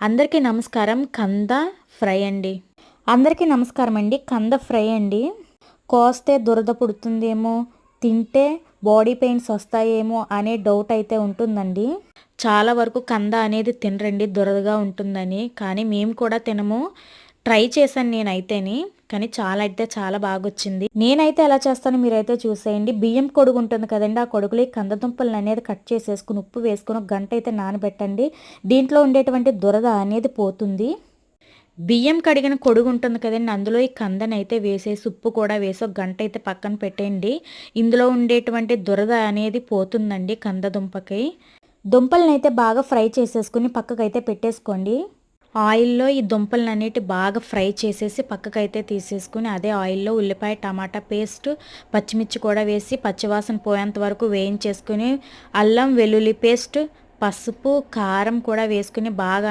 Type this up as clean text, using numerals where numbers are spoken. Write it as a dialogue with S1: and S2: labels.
S1: అందరికీ నమస్కారం. కంద ఫ్రై అండి. అందరికీ నమస్కారం అండి. కంద ఫ్రై అండి. కోస్తే దురద పుడుతుందేమో, తింటే బాడీ పెయిన్స్ వస్తాయేమో అనే డౌట్ అయితే ఉంటుందండి. చాలా వరకు కంద అనేది తినరండి దురదగా ఉంటుందని. కానీ మేము కూడా తినము. ట్రై చేశాను నేనైతేని. కానీ చాలా అయితే చాలా బాగొచ్చింది. నేనైతే ఎలా చేస్తానో మీరైతే చూసేయండి. బియ్యం కొడుగు ఉంటుంది కదండి, ఆ కొడుగులో కంద దుంపలను అనేది కట్ చేసేసుకుని ఉప్పు వేసుకుని ఒక గంట అయితే నానబెట్టండి. దీంట్లో ఉండేటువంటి దురద అనేది పోతుంది. బియ్యం కడిగిన కొడుగు ఉంటుంది కదండి, అందులో ఈ కందనైతే వేసేసి ఉప్పు కూడా వేసి ఒక గంట అయితే పక్కన పెట్టేయండి. ఇందులో ఉండేటువంటి దురద అనేది పోతుందండి కంద దుంపకి. దుంపలను అయితే బాగా ఫ్రై చేసేసుకుని పక్కకైతే పెట్టేసుకోండి. ఆయిల్లో ఈ దుంపలను అనేటి బాగా ఫ్రై చేసేసి పక్కకైతే తీసేసుకుని అదే ఆయిల్లో ఉల్లిపాయ టమాటా పేస్ట్ పచ్చిమిర్చి కూడా వేసి పచ్చివాసన పోయేంత వరకు వేయించేసుకుని అల్లం వెల్లుల్లి పేస్ట్ పసుపు కారం కూడా వేసుకుని బాగా